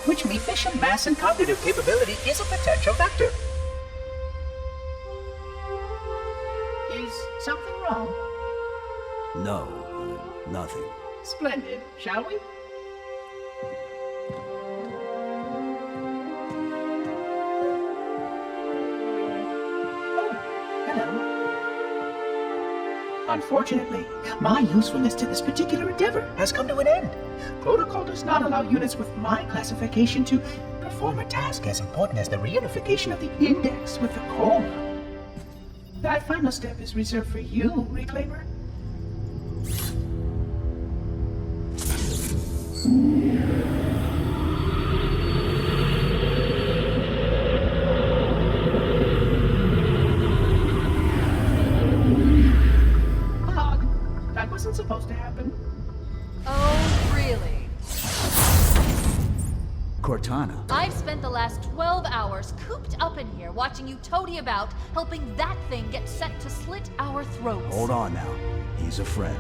which means efficient mass and cognitive capability is a potential vector. Is something wrong? No, nothing. Splendid, shall we? Unfortunately, my usefulness to this particular endeavor has come to an end. Protocol does not allow units with my classification to perform a task as important as the reunification of the index with the core. That final step is reserved for you, Reclaimer. That wasn't supposed to happen. Oh, really? Cortana. I've spent the last 12 hours cooped up in here watching you toady about, helping that thing get set to slit our throats. Hold on now. He's a friend.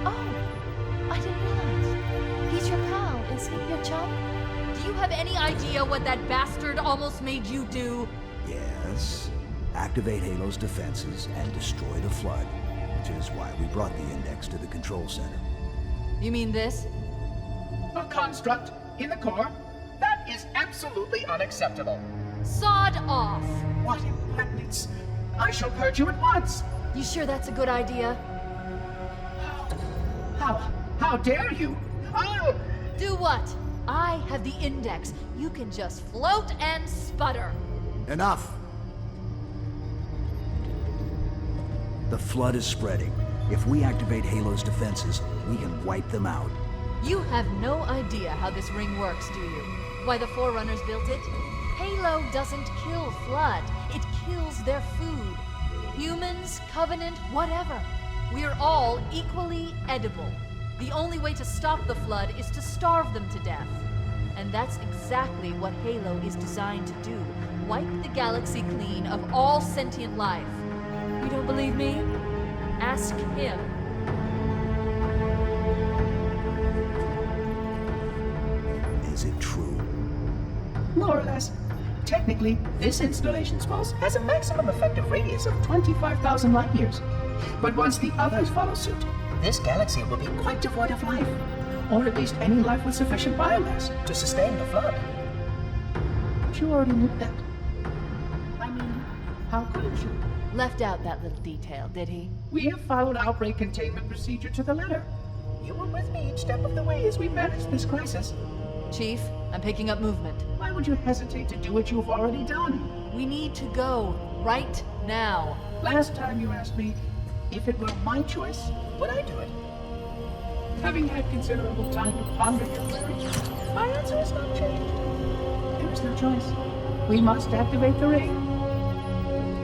Oh, I didn't realize. He's your pal, is he? Your chum? Do you have any idea what that bastard almost made you do? Yes. Activate Halo's defenses and destroy the Flood. Which is why we brought the index to the control center. You mean this? A construct in the core? That is absolutely unacceptable. Sod off! What impertinence! I shall purge you at once! You sure that's a good idea? How dare you? Oh! Do what? I have the index. You can just float and sputter. Enough! The Flood is spreading. If we activate Halo's defenses, we can wipe them out. You have no idea how this ring works, do you? Why the Forerunners built it? Halo doesn't kill Flood. It kills their food. Humans, Covenant, whatever. We're all equally edible. The only way to stop the Flood is to starve them to death. And that's exactly what Halo is designed to do. Wipe the galaxy clean of all sentient life. You don't believe me? Ask him. Is it true? More or less. Technically, this installation's pulse has a maximum effective radius of 25,000 light years. But once the others follow suit, this galaxy will be quite devoid of life. Or at least any life with sufficient biomass to sustain the Flood. But you already knew that. I mean, how couldn't you? Left out that little detail, did he? We have followed outbreak containment procedure to the letter. You were with me each step of the way as we managed this crisis. Chief, I'm picking up movement. Why would you hesitate to do what you've already done? We need to go right now. Last time you asked me if it were my choice, would I do it? Having had considerable time to ponder your query, my answer has not changed. There is no choice. We must activate the ring.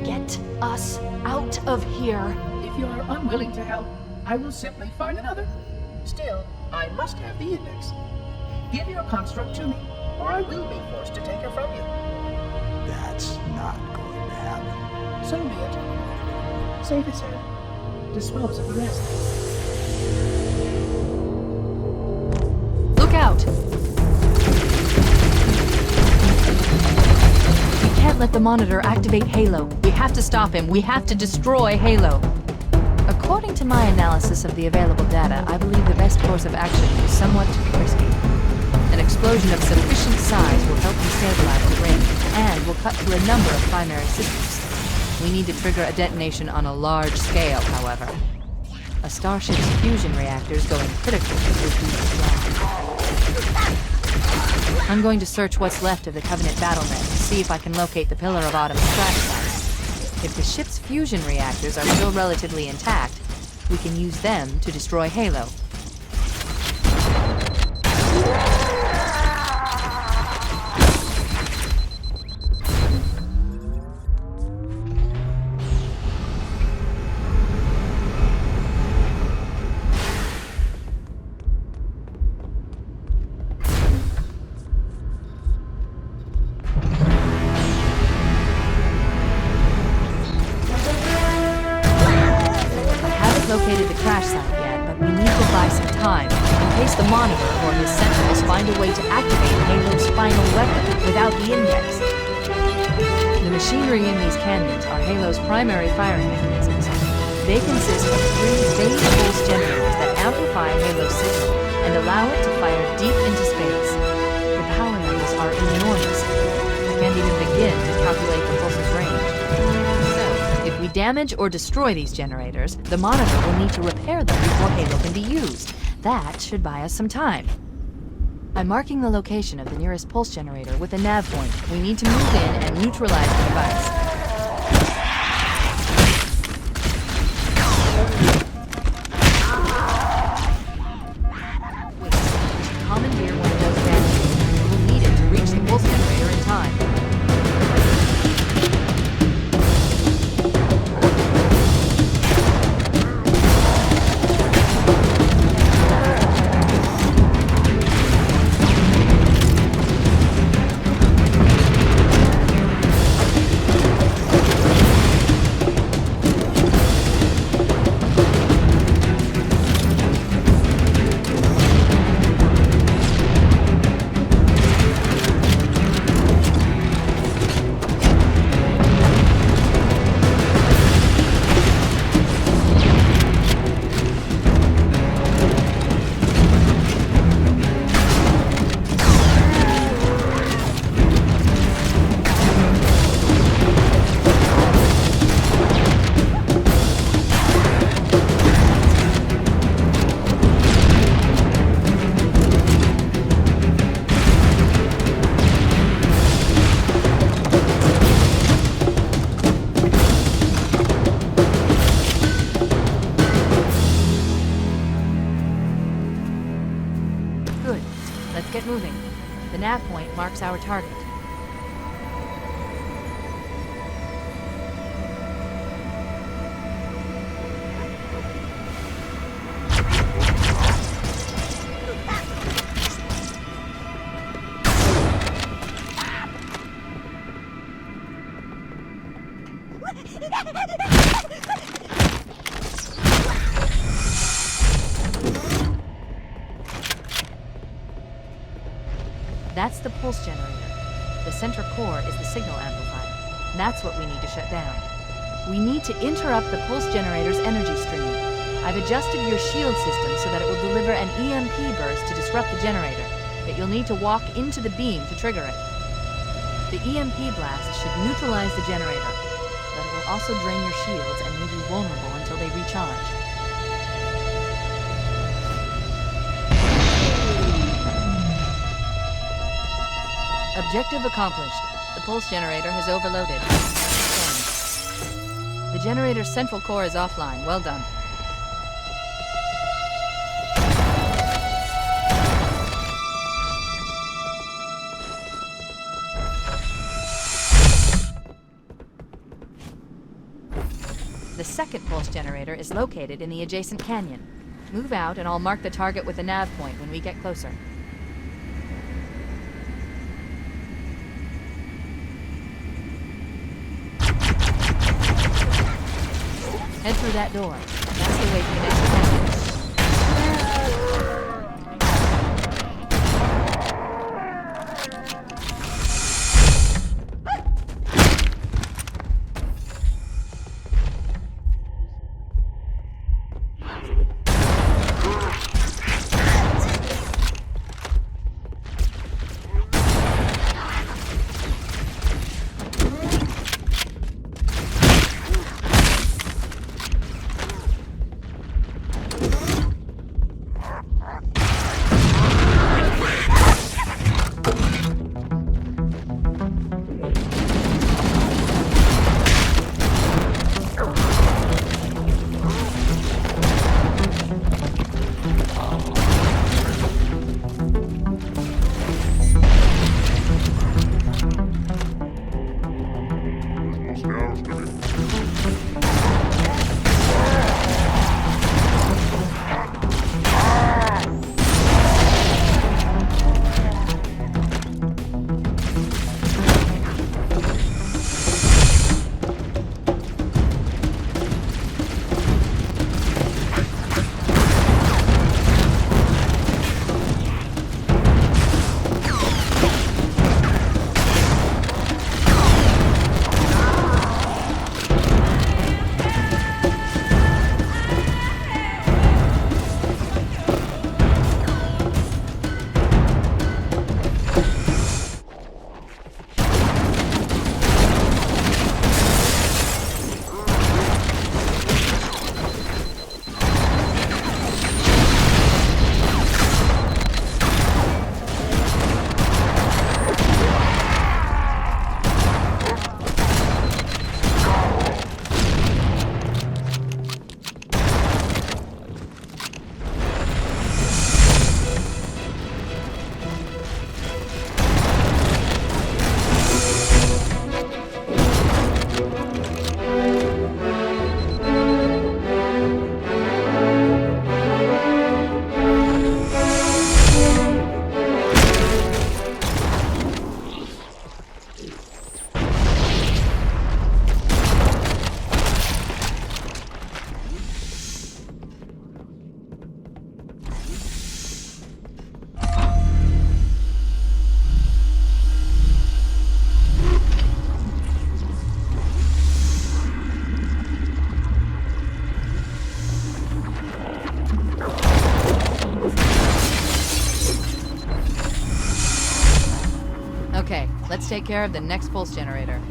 Get us out of here. If you are unwilling to help, I will simply find another. Still, I must have the index. Give your construct to me, or I will be forced to take her from you. That's not going to happen. So be it. Save his head. Dispose of the rest. Look out! We can't let the monitor activate Halo. We have to stop him. We have to destroy Halo. According to my analysis of the available data, I believe the best course of action is somewhat risky. An explosion of sufficient size will help destabilize the ring, and will cut through a number of primary systems. We need to trigger a detonation on a large scale, however. A starship's fusion reactors going critical would be strong. I'm going to search what's left of the Covenant battlement to see if I can locate the Pillar of Autumn's crash site. If the ship's fusion reactors are still relatively intact, we can use them to destroy Halo. Located the crash site yet, but we need to buy some case the Monitor or his Sentinels find a way to activate Halo's final weapon without the Index. The machinery in these canyons are Halo's primary firing mechanisms. They consist of 3 phase pulse generators that amplify Halo's signal and allow it to fire deep into space. The power levels are enormous. I can't even begin to calculate the pulse's range. So, if we damage or destroy these generators, the Monitor will need to repair them before Halo can be used. That should buy us some time. I'm marking the location of the nearest pulse generator with a nav point. We need to move in and neutralize the device. Wait, commandeer one of those batteries. We'll need it to reach the pulse generator in time. Get moving. The nav point marks our target. That's the pulse generator. The center core is the signal amplifier. That's what we need to shut down. We need to interrupt the pulse generator's energy stream. I've adjusted your shield system so that it will deliver an EMP burst to disrupt the generator, but you'll need to walk into the beam to trigger it. The EMP blast should neutralize the generator, but it will also drain your shields and leave you vulnerable until they recharge. Objective accomplished. The pulse generator has overloaded. The generator's central core is offline. Well done. The second pulse generator is located in the adjacent canyon. Move out and I'll mark the target with a nav point when we get closer. Head through that door. That's the way to the next canyon. Let's take care of the next pulse generator.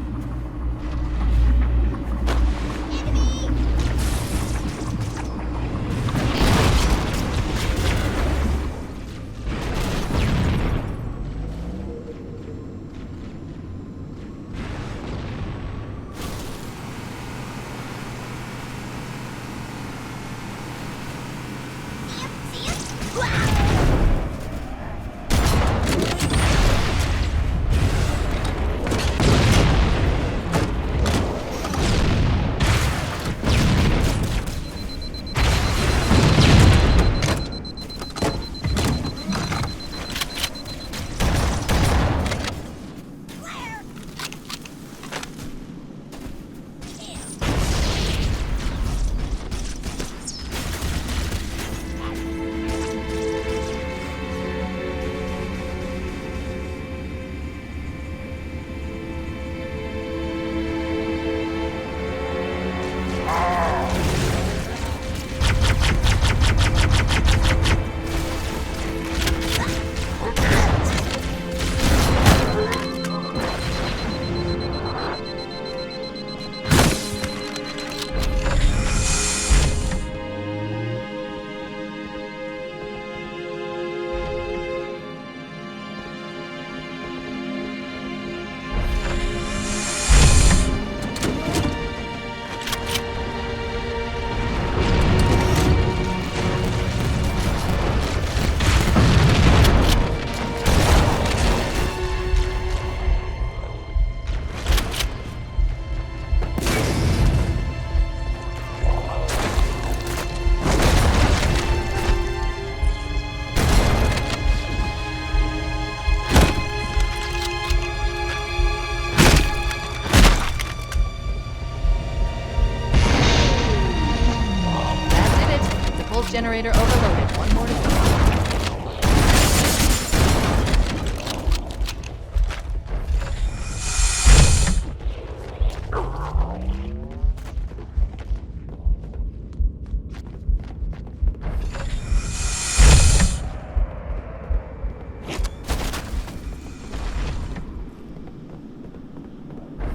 Generator overloaded. One more to go.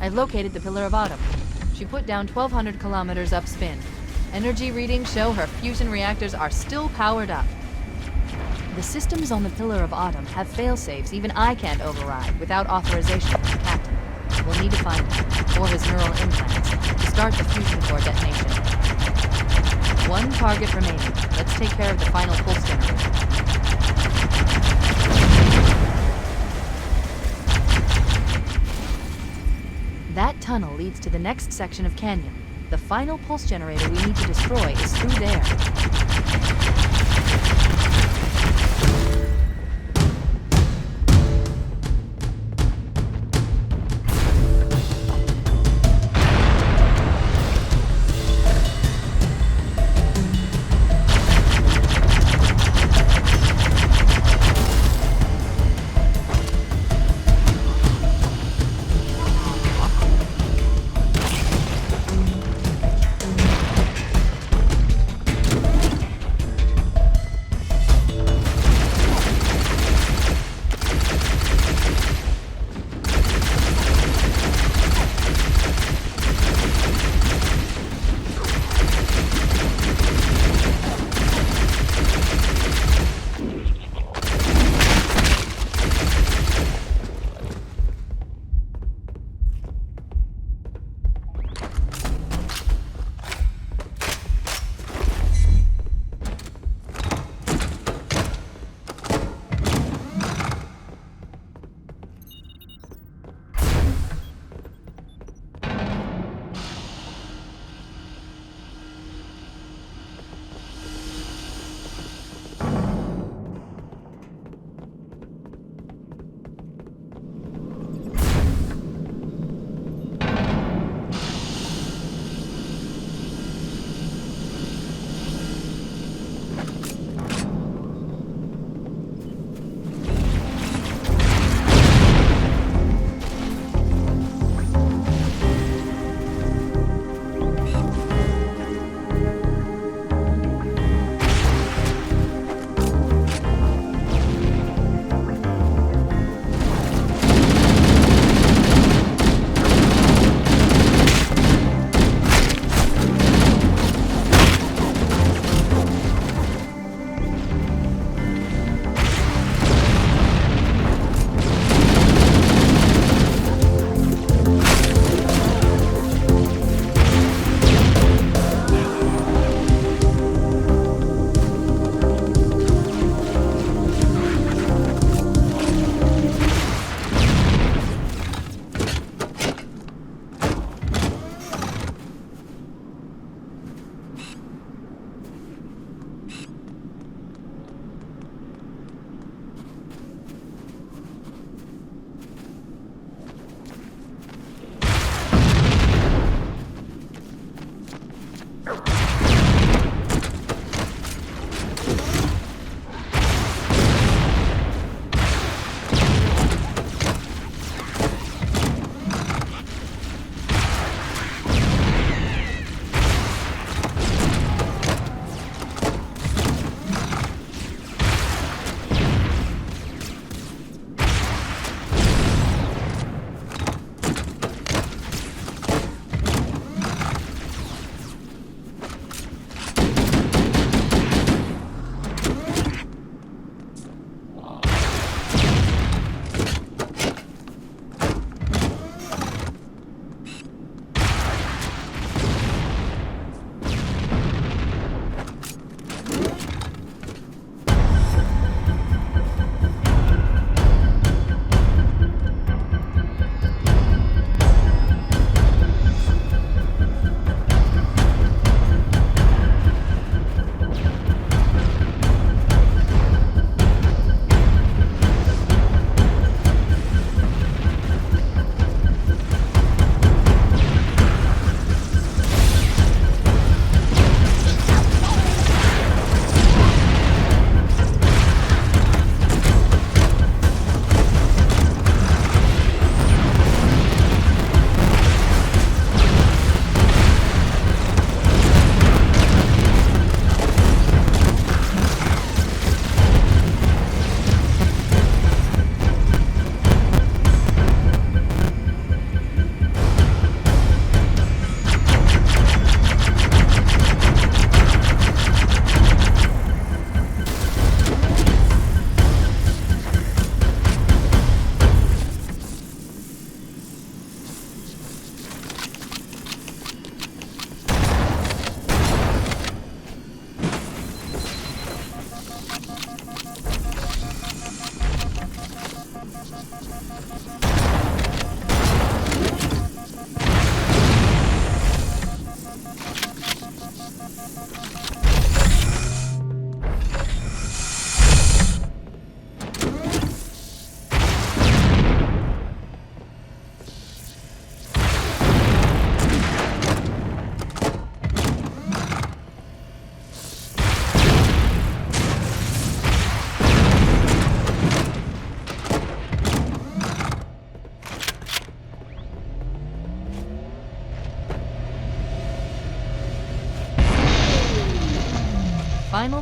I've located the Pillar of Autumn. She put down 1,200 kilometers upspin. Energy readings show her fusion reactors are still powered up. The systems on the Pillar of Autumn have failsafes even I can't override without authorization from the captain. We'll need to find him, or his neural implants, to start the fusion core detonation. One target remaining. Let's take care of the final pulse generator. That tunnel leads to the next section of canyon. The final pulse generator we need to destroy is through there.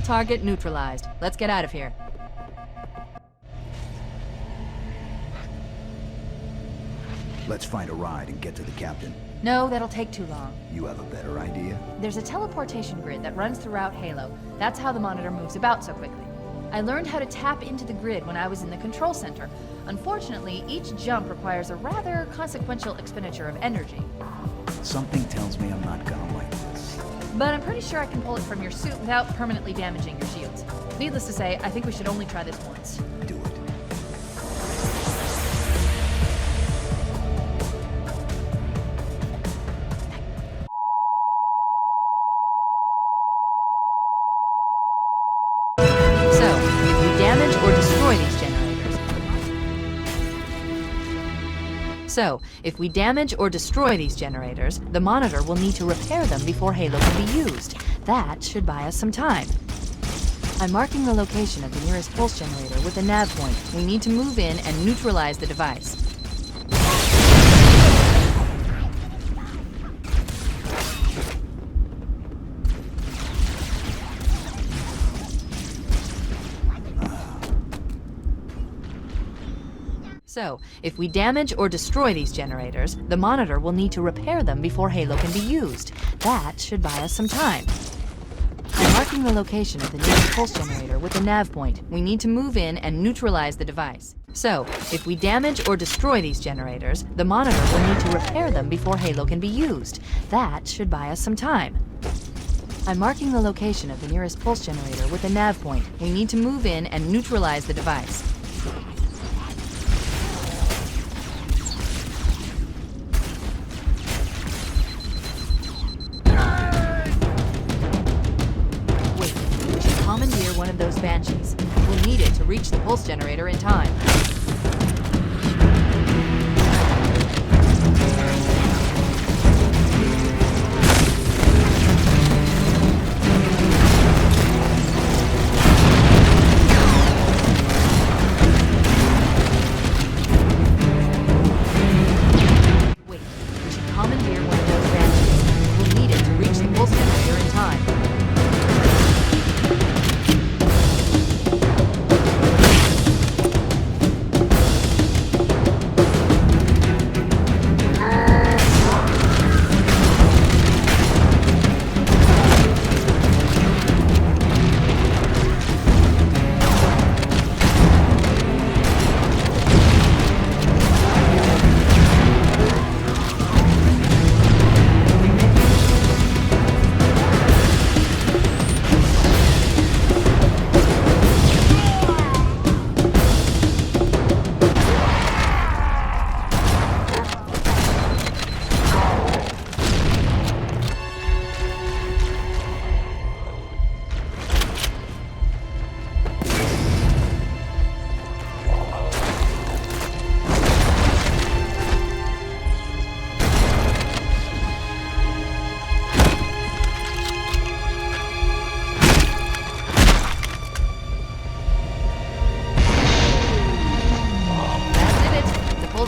target neutralized. Let's get out of here. Let's find a ride and get to the captain. No, that'll take too long. You have a better idea? There's a teleportation grid that runs throughout Halo. That's how the monitor moves about so quickly. I learned how to tap into the grid when I was in the control center. Unfortunately, each jump requires a rather consequential expenditure of energy. Something tells me I'm not gonna like this. But I'm pretty sure I can pull it from your suit without permanently damaging your shields. Needless to say, I think we should only try this once. Do it. So, if we damage or destroy these generators, the monitor will need to repair them before Halo can be used. That should buy us some time. I'm marking the location of the nearest pulse generator with a nav point. We need to move in and neutralize the device. So, if we damage or destroy these generators, the monitor will need to repair them before Halo can be used. That should buy us some time. I'm marking the location of the nearest pulse generator with a nav point. We need to move in and neutralize the device. So, if we damage or destroy these generators, the monitor will need to repair them before Halo can be used. That should buy us some time. I'm marking the location of the nearest pulse generator with a nav point. We need to move in and neutralize the device. Commandeer one of those Banshees. We'll need it to reach the pulse generator in time. Wait, we should commandeer one of those Banshees. We'll need it to reach the pulse generator in time.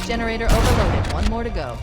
Generator overloaded. One more to go.